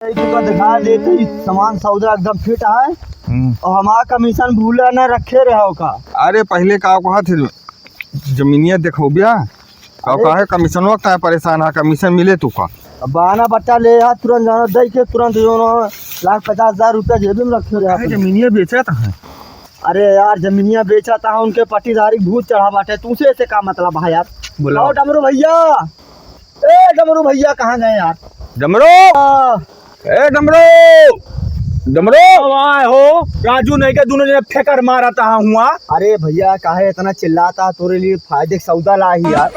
तो दिखा देते सामान सौदा एकदम फिट है और हमारा कमीशन भूला न रखे रहो का। अरे पहले का कहा थे जमीनिया देखो बिया का है कमीशन वक्त है परेशान है कमीशन मिले तू का बहाना बट्टा ले आ तुरंत जाना दे के तुरंत ₹1,50,000 जेब में रखे रहे। जमीनिया बेचा था। अरे यार जमीनिया बेचा था उनके पट्टीदारी भूत चढ़ा बाटे तुमसे से का मतलब है यार। बुलाओ डमरू भैया। ए डमरू भैया कहाँ गए यार? डमरू ए डमरू डमरू आए हो राजू नहीं के दोनों जने फेकर मारा था हुआ। अरे भैया काहे इतना चिल्लाता तोरे लिए फायदे सौदा ला ही यार।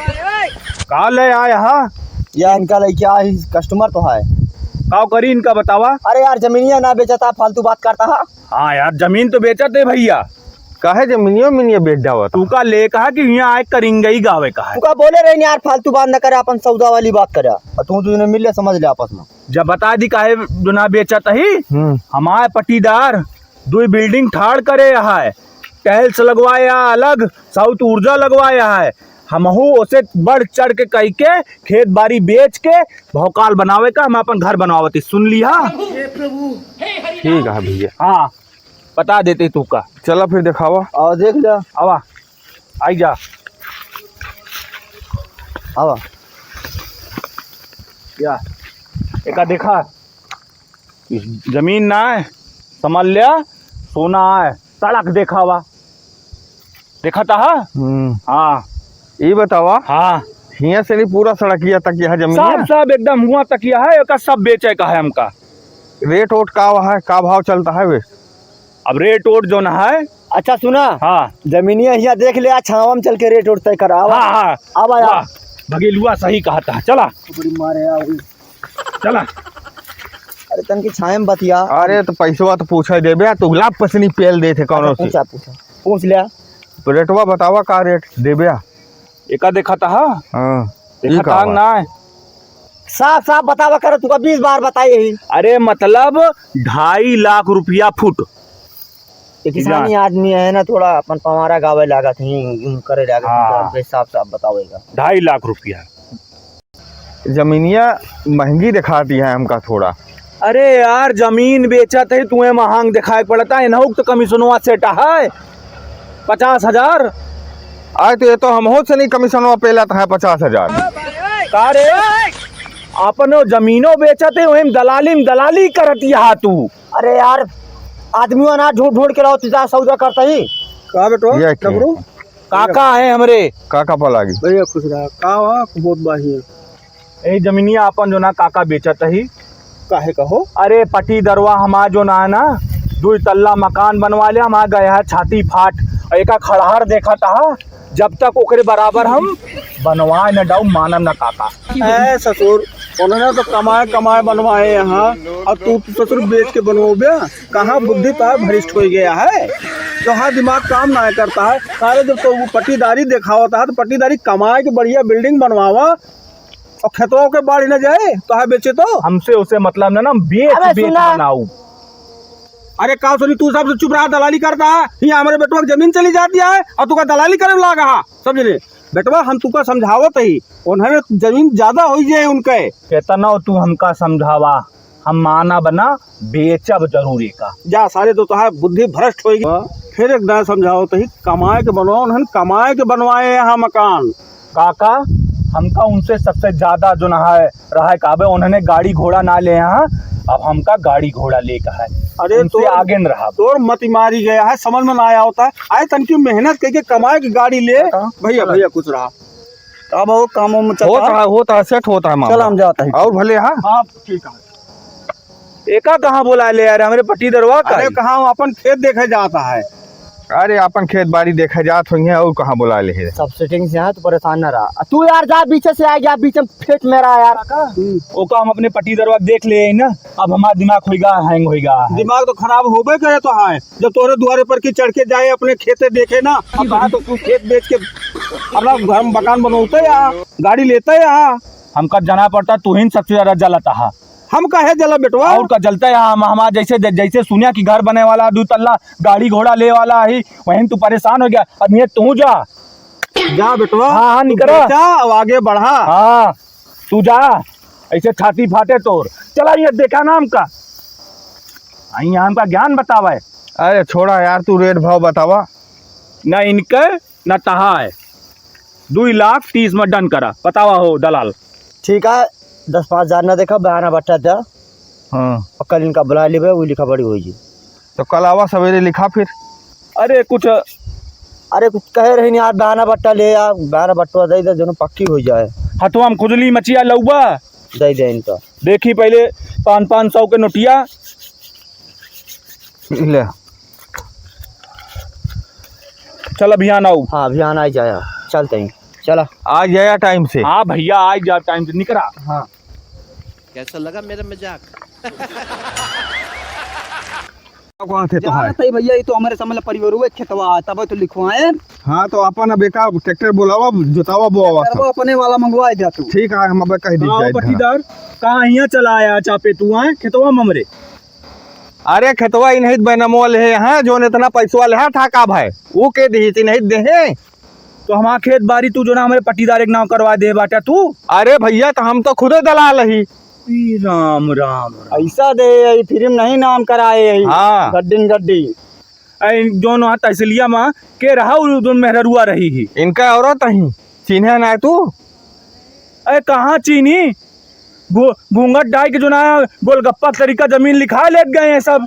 का ले आए हाँ या इनका लड़का कस्टमर तो है। का करी इनका बतावा। अरे यार जमीनिया ना बेचता फालतू बात करता है। हाँ यार जमीन तो बेचा थे भैया। काहे जमीनिया मिनिया बेच जावा तू का ले कहा कि यहाँ आए करेंगे ही गावे का तू का बोले रहे यार फालतू बात न करे अपन सौदा वाली बात करे और तू तुझे मिल ले समझ ले आपस में। जब बता दी काहे जो ना बेचा ही हमारे पट्टीदार 2 बिल्डिंग ठाड़ करे है टहल्स लगवाया अलग साउथ ऊर्जा लगवाया है हमहू उसे बढ़ चढ़ के कह के खेत बाड़ी बेच के भौकाल बनावे का हम अपन घर बनवावती सुन लिया। ठीक है भैया। हाँ बता देते तू का। चला फिर दिखावा और देख ले आवा आई जा आवा या एका देखा जमीन ना है समझ लिया सोना है सड़क देखावा देखा था। हाँ ये बतावा हाँ हिया से नहीं पूरा सड़किया तक यह जमीन सब एकदम हुआ तकिया है एक सब बेचे का है हमका। रेट वोट का है का भाव चलता है वे अब रेट वोट जो ना है। अच्छा सुना हाँ जमीनिया यहाँ देख ले छावा में चल के रेट तय करा। हाँ हाँ आवा यार भगेलुआ सही कहता है चला मारे यार चला। अरे तन की छाए में बतिया। अरे तो पैसवा तो पूछा देबे तू गुलाब पसनी पेल दे थे कौन से पूछा पूछा पूछ लिया रेटवा बतावा का रेट देबे। एका देखा था हाँ देखा था ना है साफ साफ बतावा कर तू 20 बार बताई यही। अरे मतलब 2.5 लाख रुपया फुट। किसानी आदमी है ना थोड़ा अपन पवारा गावे लागत ही करे लागत। हाँ। साफ साफ बतावेगा 2.5 लाख रुपया। जमीनिया महंगी दिखाती है हमका थोड़ा। अरे यार जमीन बेचा थे तुम्हें महंग दिखाई पड़ता है नहुक तो कमीशनवा सेटा है 50,000। आए तो ये तो हम हो से नहीं कमीशनवा पेला था 50,000 का रे अपनो जमीनो बेचा थे वही दलाली करती है तू। अरे यार आदमी ना ढूंढ ढूंढ के लाओ तुझा सौदा करता ही का बेटो ये डमरू काका है हमरे का पलागी भैया खुश रहा का बहुत बाही यही जमीनिया अपन जो ना काका बेचत ही काहे कहो। अरे पट्टी दरवा हमारा जो ना है ना 2 तल्ला मकान बनवा लिया हमारा गया है छाती फाट एक खड़हर देखा था जब तक ओकरे बराबर हम बनवाए न डाउ मानम न काका। ऐ ससुर उन्होंने तो कमाए बनवाए यहाँ और तू ससुर बेच के बनवाओ कहाँ बुद्धि तो भ्रष्ट हो गया है जहाँ दिमाग काम ना करता है सारे जब तो वो पट्टीदारी दिखावता है तो पट्टीदारी कमाए के बढ़िया बिल्डिंग बनवावा और खेतों के बाढ़ न जाए कहा बेचे तो हमसे उसे मतलब ना बेच बनाऊ। अरे का सुनी तू सबसे चुप रहा दलाली करता है यहाँ हमारे बेटवा की जमीन चली जाती है और तू का दलाली करे लागा समझ ले बेटवा हम तुका समझावत ही उन्होंने जमीन ज्यादा हो जाए उनके कितना तू हमका समझावा हम माना बना बेचब जरूरी का जा सारे तो है बुद्धि भ्रष्ट होगी। फिर एक नया समझाओ तो ही कमाए के बनवाओ उन्होंने कमाए के बनवाए यहाँ मकान। काका हमका उनसे सबसे ज्यादा जो ना है रहा काबे उन्होंने गाड़ी घोड़ा ना ले यहाँ अब हमका गाड़ी घोड़ा लेकर है। अरे तो आगे न रहा तोर मत मारी गया है समझ में ना आया होता है आए तन की मेहनत करके कमाए की गाड़ी ले भैया कुछ रहा अब वो कामों में होता है सेट होता है चल हम जाते हैं और भले हाँ हाँ ठीक है। एका कहाँ बोला ले यार हमारे पट्टी दरवा का कहाँ अपन खेत देखे जाता है। अरे अपन खेत बाड़ी देखा जात हुई है और कहाँ बुला ले सब सेटिंग से है तो परेशान न रहा तू यार जा पीछे से आ गया बीच में फेट मेरा यार ओका हम अपने पट्टी दरवा देख ले ना अब हमारा दिमाग होगा हैंग होगा दिमाग तो खराब होबे करे तो है जब तोरे द्वारे पर की चढ़ के जाए अपने खेते देखे ना अब तो तू खेत बेच के अपना घर मकान बनवाते यहाँ गाड़ी लेते यहाँ हमका जाना पड़ता तू ही सबसे ज्यादा जलता है हम कहे जला बेटवा और का जलता है हमारा जैसे सुनिया कि घर बने वाला 2 तल्ला गाड़ी घोड़ा ले वाला है वहीं तू परेशान हो गया अब ये तू जा बेटवा हाँ निकल आगे बढ़ा हाँ तू जा ऐसे छाती फाटे तोर। चला ये देखा नाम का आई हमका ज्ञान बतावा है। अरे छोड़ा यार, तू रेट भाव बतावा। न इनके न तहा है। 2,30,000 में डन करा, बतावा हो दलाल। ठीक है 10-5 हजार ना देखा बयाना बट्टा था हाँ और कल इनका बुला लेबे वो लिखा पड़ी हुई जी। तो कल आवा सवेरे लिखा फिर। अरे कुछ अरे कुछ कहे रही नहीं यार, बयाना बट्टा ले यार, बयाना बट्टा दे दे जो पक्की हो जाए। हथवा में खुजली मचिया लौबा दे दे इनका। देखी पहले 500 के नोटिया। ले चल अभियान आओ। हाँ अभियान आ जाया, चलते हैं चला। आ जाया टाइम से। हाँ भैया आज जा टाइम से निकला। हाँ कैसा लगा मेरा मजाक? कहाँ थे तो है? सही भैया, ये तो हमारे समझ परिवार हुए खेतवा तब तो लिखवाए। हाँ तो अपन अब एका ट्रैक्टर बुलावा, जोतावा बोआवा सब। अपने वाला मंगवा दिया तू। ठीक है, हम अब कह दी जाए। पट्टीदार कहाँ यहाँ चला आया चापे तू आए खेतवा ममरे। अरे खेतवा ही नहीं बनमोल है यहाँ, जो इतना पैसा ले ठाका भाई वो के दी नहीं दे। तो हमारा खेत बारी तू जो ना हमारे पट्टीदार एक नाम करवा दे बाटा तू। अरे भैया तो हम तो खुदे दलाल ही। राम राम ऐसा दे यही फिल्म नहीं नाम कराए यही। हाँ। गड्डी गड्डी जो ना तहसीलिया में के रहा उन मेहरुआ रही ही। इनका औरत ही चिन्हे ना तू। अरे कहाँ चीनी घूंघट डाई के जो ना गोलगप्पा तरीका जमीन लिखा ले गए हैं सब।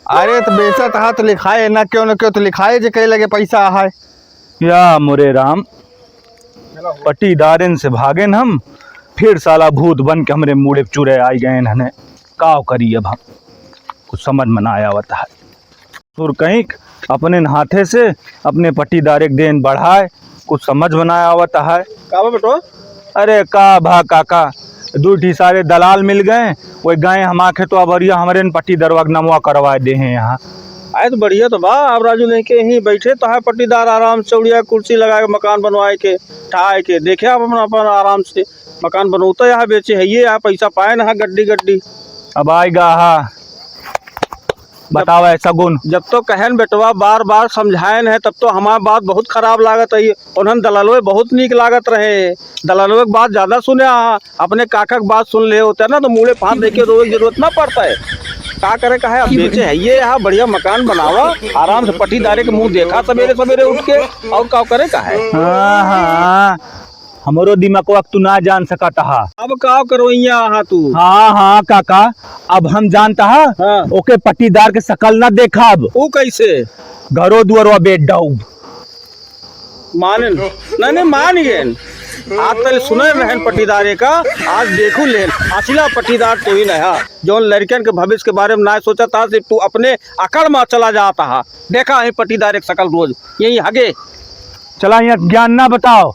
अरे तो बेचा था तो लिखाए ना क्यों तो लिखाए जे कहे लगे पैसा है। या मोरे राम पट्टीदारन से भागे न हम, फिर साला भूत बन के हमरे मुड़े चूड़े आई गए हने। काव करी अब हम, कुछ समझ में ना आया होता है। सुर कहीं अपने हाथे से अपने पट्टीदार एक दिन बढ़ाए, कुछ समझ में ना आवता है। का बेटो? अरे का भा काका, 2 सारे दलाल मिल गए, वो गए हमारे खेतवा बढ़िया हमारे पट्टी दरवाग नमवा करवा दे हैं यहाँ। आए तो बढ़िया तो बा। अब राजू नहीं के ही बैठे तो है पट्टीदार आराम से चौड़िया कुर्सी लगा के मकान बनवाए के ठाए के देखे आप अपन आराम से मकान बनौता यहाँ बेचे है। ये यहाँ पैसा पाए ना गड्डी गड्डी। अब आएगा हा बताओ ऐसा गुण। जब तो कहन बेटवा बार बार समझाएन है तब तो हमारा बात बहुत खराब लागत है। उन्होंने दलालवे बहुत नीक लागत रहे। दलालवे की बात ज्यादा सुने अपने काका की बात सुन ले होता है ना तो मुँहे फाँद देके रोए की जरूरत ना पड़ता है। का करे का है अब बेचे है ये यहाँ बढ़िया मकान बनावा आराम से पट्टीदारे के मुंह देखा सवेरे सवेरे उठ के और का करे का है। हाँ हाँ हमारो दिमाग वक्त तू ना जान सकता हा। अब का करो यहाँ तू। हाँ हाँ काका अब हम जानता हा। हाँ। ओके पट्टीदार के शकल ना देखा अब वो कैसे घरो दुआरवा बेट डाउब माने नहीं मान गए। आज तक सुने रहन पट्टीदारे का, आज देखू लेन असला पट्टीदार तो ही नया जो लड़कियन के भविष्य के बारे में ना सोचा था। सिर्फ तू अपने अकड़ में चला जाता है। देखा है पट्टीदार एक शकल रोज यही हगे। चला यहाँ ज्ञान ना बताओ।